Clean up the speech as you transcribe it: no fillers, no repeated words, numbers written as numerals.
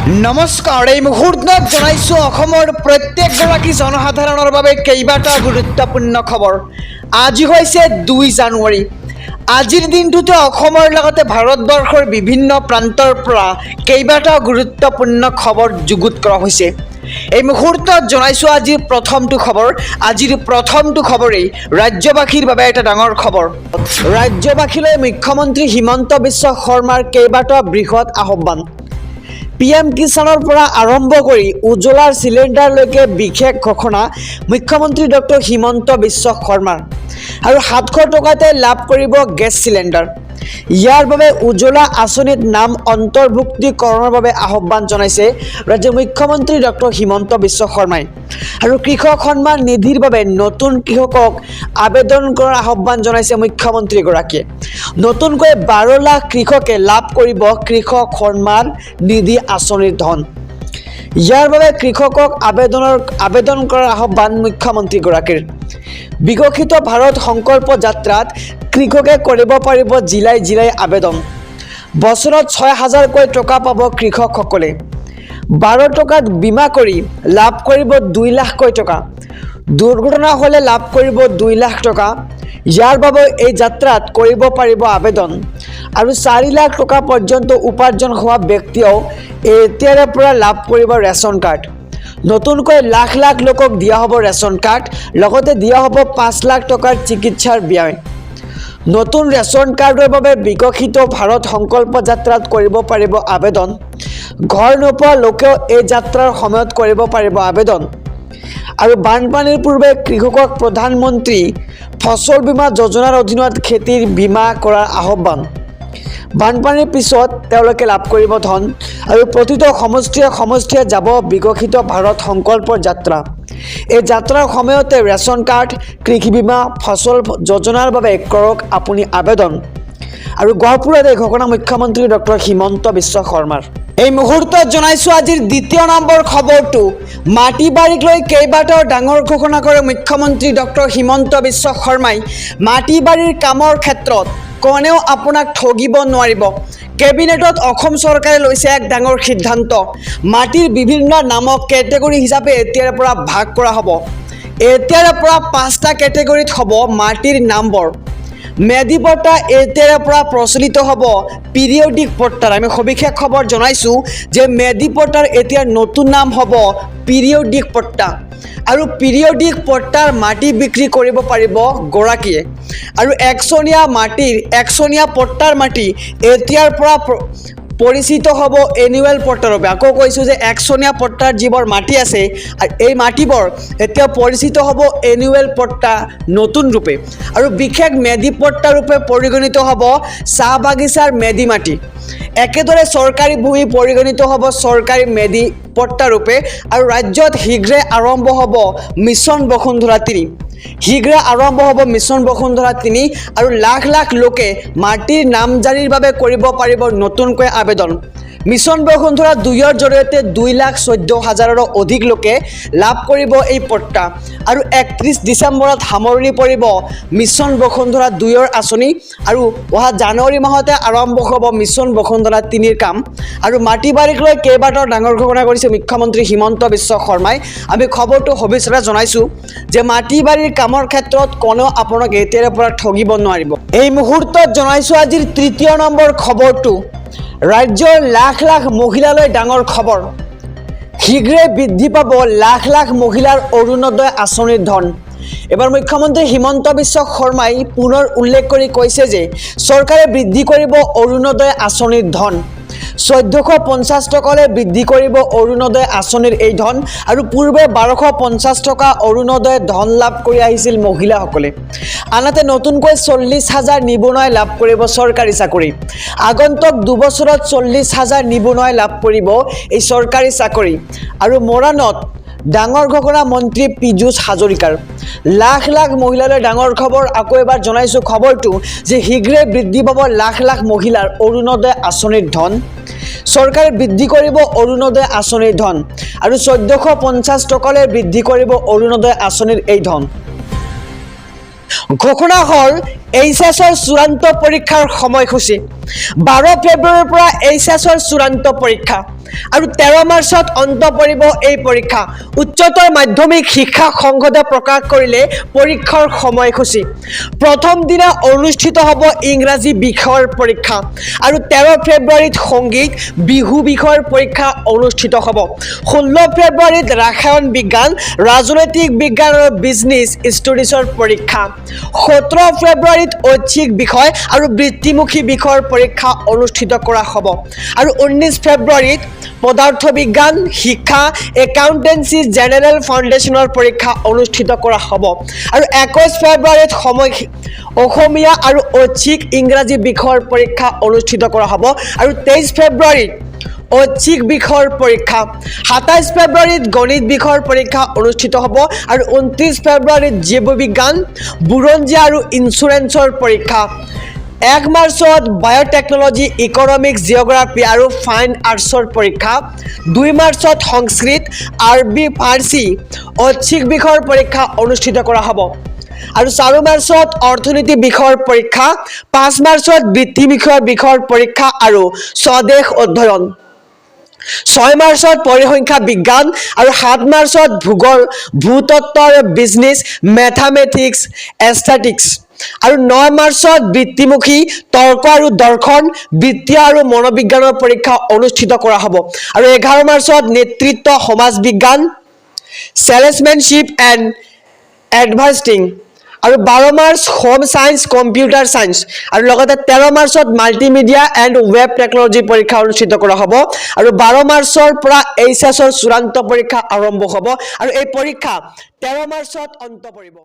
নমস্কাৰ। এই মুহূৰ্তত জনাইছোঁ অসমৰ প্ৰত্যেকগৰাকী জনসাধাৰণৰ বাবে কেইবাটা গুৰুত্বপূৰ্ণ খবৰ। আজি হৈছে 2 জানুৱাৰী। আজিৰ দিনটোতে অসমৰ লগতে ভাৰতবৰ্ষৰ বিভিন্ন প্ৰান্তৰ পৰা কেইবাটা গুৰুত্বপূৰ্ণ খবৰ যুগুত কৰা হৈছে। এই মুহূৰ্তত জনাইছোঁ আজিৰ প্ৰথমটো খবৰ। আজিৰ প্ৰথমটো খবৰেই ৰাজ্যবাসীৰ বাবে এটা ডাঙৰ খবৰ। ৰাজ্যবাসীলৈ মুখ্যমন্ত্ৰী হিমন্ত বিশ্ব শৰ্মাৰ কেইবাটা বৃহৎ আহ্বান। PM কিষাণৰ পৰা আৰম্ভ কৰি উজ্জ্বলাৰ চিলিণ্ডাৰলৈকে বিশেষ ঘোষণা মুখ্যমন্ত্ৰী ডক্টৰ হিমন্ত বিশ্ব শৰ্মাৰ। আৰু 700 টকাতে লাভ কৰিব গেছ চিলিণ্ডাৰ। ইয়াৰ বাবে উজ্জ্বলা আঁচনিত নাম অন্তৰ্ভুক্তিকৰণৰ বাবে আহ্বান জনাইছে ৰাজ্যৰ মুখ্যমন্ত্ৰী ডক্টৰ হিমন্ত বিশ্ব শৰ্মাই। আৰু কৃষক সন্মান নিধিৰ বাবে নতুন কৃষকক আবেদন কৰাৰ আহ্বান জনাইছে মুখ্যমন্ত্ৰীগৰাকীয়ে। নতুনকৈ 12 লাখ কৃষকে লাভ কৰিব কৃষক সন্মান নিধি আঁচনিৰ ধন। ইয়াৰ বাবে কৃষকক আবেদন কৰাৰ আহ্বান মুখ্যমন্ত্ৰীগৰাকীৰ। বিকশিত ভাৰত সংকল্প যাত্ৰাত কৃষকে কৰিব পাৰিব জিলাই জিলাই আবেদন। বছৰত 6,000কৈ টকা পাব কৃষকসকলে। 12 টকাত বীমা কৰি লাভ কৰিব 2 লাখকৈ টকা। দুৰ্ঘটনা হ'লে লাভ কৰিব 2 লাখ টকা। ইয়াৰ বাবে এই যাত্ৰাত কৰিব পাৰিব আবেদন। আৰু 4 লাখ টকা পৰ্যন্ত উপাৰ্জন হোৱা ব্যক্তিয়েও এতিয়াৰে পৰা লাভ কৰিব ৰেচন কাৰ্ড। নতুনকৈ লাখ লাখ লোকক দিয়া হ'ব ৰেচন কাৰ্ড। লগতে দিয়া হ'ব 5 লাখ টকাৰ চিকিৎসাৰ ব্যয়। নতুন ৰেচন কাৰ্ডৰ বাবে বিকশিত ভাৰত সংকল্প যাত্ৰাত কৰিব পাৰিব আবেদন। ঘৰ নোপোৱা লোকেও এই যাত্ৰাৰ সময়ত কৰিব পাৰিব আবেদন। আৰু বানপানীৰ পূৰ্বে কৃষকক প্ৰধানমন্ত্ৰী ফচল বীমা যোজনাৰ অধীনত খেতিৰ বীমা কৰাৰ আহ্বান। বানপানীৰ পিছত তেওঁলোকে লাভ কৰিব ধন। আৰু প্ৰতিটো সমষ্টিয়ে যাব বিকশিত ভাৰত সংকল্প যাত্ৰা। এই যাত্ৰাৰ সময়তে ৰেচন কাৰ্ড, কৃষি বীমা, ফচল যোজনাৰ বাবে কৰক আপুনি আবেদন। আৰু গহপুৰত এই ঘোষণা মুখ্যমন্ত্ৰী ডক্টৰ হিমন্ত বিশ্ব শৰ্মাৰ। এই মুহূৰ্তত জনাইছোঁ আজিৰ 2 নম্বৰ খবৰটো। মাটি বাৰীক লৈ কেইবাটাও ডাঙৰ ঘোষণা কৰে মুখ্যমন্ত্ৰী ডক্টৰ হিমন্ত বিশ্ব শৰ্মাই। মাটি বাৰীৰ কামৰ ক্ষেত্ৰত কোনেও আপোনাক ঠগিব নোৱাৰিব। কেবিনেটত অসম চৰকাৰে লৈছে এক ডাঙৰ সিদ্ধান্ত। মাটিৰ বিভিন্ন নামক কেটেগৰী হিচাপে এতিয়াৰে পৰা ভাগ কৰা হ'ব। এতিয়াৰে পৰা 5টা কেটেগৰীত হ'ব মাটিৰ নামবোৰ। মেধি পট্টা এতিয়াৰে পৰা প্ৰচলিত হ'ব পিৰিয়ডিক পট্টাৰ। আমি সবিশেষ খবৰ জনাইছোঁ যে মেধি পট্টাৰ এতিয়া নতুন নাম হ'ব পিৰিয়ডিক পট্টা। আৰু পিৰিয়ডিক পট্টাৰ মাটি বিক্ৰী কৰিব পাৰিব গৰাকীয়ে। আৰু 100নীয়া পট্টাৰ মাটি এতিয়াৰ পৰা পৰিচিত হ'ব এনুৱেল পট্টাৰ ৰূপে। আকৌ কৈছোঁ যে 100নীয়া পট্টাৰ যিবোৰ মাটি আছে এই মাটিবোৰ এতিয়া পৰিচিত হ'ব এনুৱেল পট্টা নতুন ৰূপে। আৰু বিশেষ মেধি পট্টা ৰূপে পৰিগণিত হ'ব চাহ বাগিচাৰ মেধি মাটি। একেদৰে চৰকাৰী ভূমি পৰিগণিত হ'ব চৰকাৰী মেধি পট্টা ৰূপে। আৰু ৰাজ্যত শীঘ্ৰে আৰম্ভ হ'ব মিছন বসুন্ধৰা 3। শীঘ্ৰে আৰম্ভ হ'ব মিছন বসুন্ধৰা 3। আৰু লাখ লাখ লোকে মাটিৰ নামজাৰিৰ বাবে কৰিব পাৰিব নতুনকৈ আবেদন। মিছন বসুন্ধৰা 2ৰ জৰিয়তে 2,14,000ৰো অধিক লোকে লাভ কৰিব এই পট্টা। আৰু 31 ডিচেম্বৰত সামৰণি পৰিব মিছন বসুন্ধৰা 2ৰ আঁচনি। আৰু অহা জানুৱাৰী মাহতে আৰম্ভ হ'ব মিছন বসুন্ধৰা 3ৰ কাম। আৰু মাটি বাৰীক লৈ কেইবাটাও ডাঙৰ ঘোষণা কৰিছে মুখ্যমন্ত্ৰী হিমন্ত বিশ্ব শৰ্মাই। আমি খবৰটো সবিশেষে জনাইছোঁ যে মাটি বাৰীৰ কামৰ ক্ষেত্ৰত কোনেও আপোনাক এতিয়াৰে পৰা ঠগিব নোৱাৰিব। এই মুহূৰ্তত জনাইছোঁ আজিৰ 3 নম্বৰ খবৰটো। ৰাজ্যৰ লাখ লাখ মহিলালৈ ডাঙৰ খবৰ। শীঘ্ৰে বৃদ্ধি পাব লাখ লাখ মহিলাৰ অৰুণোদয় আঁচনিৰ ধন। এবাৰ মুখ্যমন্ত্ৰী হিমন্ত বিশ্ব শৰ্মাই পুনৰ উল্লেখ কৰি কৈছে যে চৰকাৰে বৃদ্ধি কৰিব অৰুণোদয় আঁচনিৰ ধন। 1450 টকালৈ বৃদ্ধি কৰিব অৰুণোদয় আঁচনিৰ এই ধন। আৰু পূৰ্বে 1250 টকা অৰুণোদয় ধন লাভ কৰি আহিছিল মহিলাসকলে। আনহাতে নতুনকৈ 40,000 নিবনুৱাই লাভ কৰিব চৰকাৰী চাকৰি। আগন্তুক 2 বছৰত 40,000 নিবনুৱাই লাভ কৰিব এই চৰকাৰী চাকৰি। আৰু মৰাণত ডাঙৰ ঘোষণা মন্ত্ৰী পীযুষ হাজৰিকাৰ। লাখ লাখ মহিলালৈ ডাঙৰ খবৰ। আকৌ এবাৰ জনাইছোঁ খবৰটো যে শীঘ্ৰে বৃদ্ধি পাব লাখ লাখ মহিলাৰ অৰুণোদয় আঁচনিৰ ধন। চৰকাৰে বৃদ্ধি কৰিব অৰুণোদয় আঁচনিৰ ধন। আৰু 1450 টকালৈ বৃদ্ধি কৰিব অৰুণোদয় আঁচনিৰ এই ধন। ঘোষণা হ'ল HSৰ চূড়ান্ত পৰীক্ষাৰ সময়সূচী। 12 ফেব্ৰুৱাৰীৰ পৰা এইচএছৰ চূড়ান্ত পৰীক্ষা আৰু 13 মাৰ্চত অন্ত পৰিব এই পৰীক্ষা উচ্চতৰ মাধ্যমিক শিক্ষা সংসদে প্ৰকাশ কৰিলে পৰীক্ষাৰ সময়সূচী প্ৰথম দিনা অনুষ্ঠিত হ'ব ইংৰাজী বিষয়ৰ পৰীক্ষা আৰু 13 ফেব্ৰুৱাৰীত সংগীত বিহু বিষয়ৰ পৰীক্ষা অনুষ্ঠিত হ'ব 16 ফেব্ৰুৱাৰীত ৰসায়ন বিজ্ঞান ৰাজনৈতিক বিজ্ঞান আৰু বিজনেছ ষ্টডিজৰ পৰীক্ষা 17 ফেব্ৰুৱাৰীত ঐচ্ছিক বিষয় আৰু বৃত্তিমুখী বিষয়ৰ পৰীক্ষা অনুষ্ঠিত কৰা হ'ব আৰু 19 ফেব্ৰুৱাৰীত পদাৰ্থ বিজ্ঞান শিক্ষা একাউন্টেন্সি জেনাৰেল ফাউণ্ডেশ্যনৰ পৰীক্ষা অনুষ্ঠিত কৰা হ'ব আৰু 21 ফেব্ৰুৱাৰীত অসমীয়া আৰু ঐচ্ছিক ইংৰাজী বিষয়ৰ পৰীক্ষা অনুষ্ঠিত কৰা হ'ব আৰু 23 ফেব্ৰুৱাৰীত ঐচ্ছিক বিষয়ৰ পৰীক্ষা 27 ফেব্ৰুৱাৰীত গণিত বিষয়ৰ পৰীক্ষা অনুষ্ঠিত হ'ব আৰু 29 ফেব্ৰুৱাৰীত জীৱ বিজ্ঞান বুৰঞ্জী আৰু ইঞ্চুৰেঞ্চৰ পৰীক্ষা 1 মাৰ্চত বায়োটেকনলজি ইকনমিক্স জিঅ'গ্ৰাফী আৰু ফাইন আৰ্টছৰ পৰীক্ষা 2 মাৰ্চত সংস্কৃত আৰবী ফাৰ্চী ঐচ্ছিক বিষয়ৰ পৰীক্ষা অনুষ্ঠিত কৰা হ'ব আৰু 4 মাৰ্চত অৰ্থনীতি বিষয়ৰ পৰীক্ষা 5 মাৰ্চত বৃত্তি বিষয়ৰ পৰীক্ষা আৰু স্বদেশ অধ্যয়ন 6 মাৰ্চত পৰিসংখ্যা বিজ্ঞান আৰু 7 মাৰ্চত ভূগোল ভূতত্ত্ব আৰু বিজনেছ মেথামেটিক্স এষ্টেটিক্স আৰু 9 মাৰ্চত বৃত্তিমুখী তৰ্ক আৰু দৰ্শন বিত্তীয় আৰু মনোবিজ্ঞানৰ পৰীক্ষা অনুষ্ঠিত কৰা হ'ব আৰু 11 মাৰ্চত নেতৃত্ব সমাজ বিজ্ঞান সেলছমেনশ্বিপ এণ্ড এডভাৰ্টিং আৰু 12 March home science computer science আৰু লগতে 13 মাৰ্চত মাল্টিমিডিয়া এণ্ড ৱেব টেকনলজি পৰীক্ষা অনুষ্ঠিত কৰা হ'ব আৰু 12 মাৰ্চৰ পৰা এইচএছৰ চূড়ান্ত পৰীক্ষা আৰম্ভ হ'ব আৰু এই পৰীক্ষা 13 মাৰ্চত অন্ত পৰিব